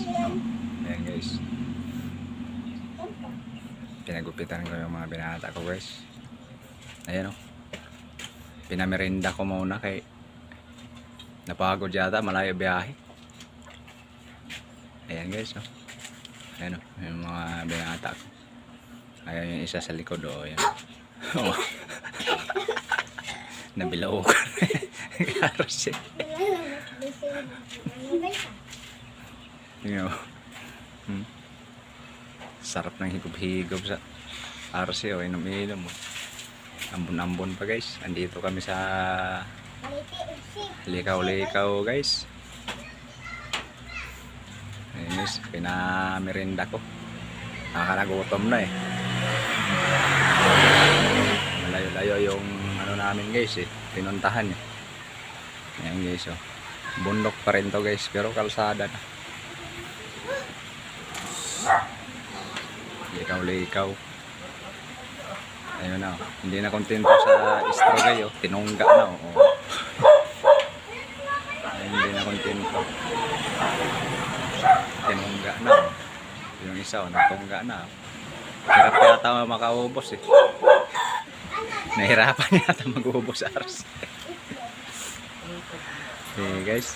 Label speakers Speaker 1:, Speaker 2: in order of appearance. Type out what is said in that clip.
Speaker 1: Ayan guys. Pinagupitan ko yung mga binata ko guys. Ayan o. Pinamerinda ko muna kay napagod yata, malayo biyahe. Ayan guys o. Ayan o, yung mga binata ko. Ayan yung isa sa likod o. Ayan. Nabilaw ko. Karos eh. Tingnan mo. Sarap ng higop-higop sa RC o inom-inom mo. Ambon-ambon pa guys. Andito kami sa likaw-likaw guys. Ayun guys, pinamerinda ko. Nakakanagutom na eh. Malayo-layo yung ano namin guys eh. Pinuntahan eh. Ayan guys oh. Bundok pa rin to guys, pero kalsada na. Likaw-likaw. Ayun na oh. Hindi na kontento sa istrogay oh. Tinungga na oh. Ayun, hindi na kontento. Tinungga na oh. Yung isa oh, natungga na oh. Hirap yata makaubos eh. Nahirapan yata mag-ubos sa ars. Okay guys.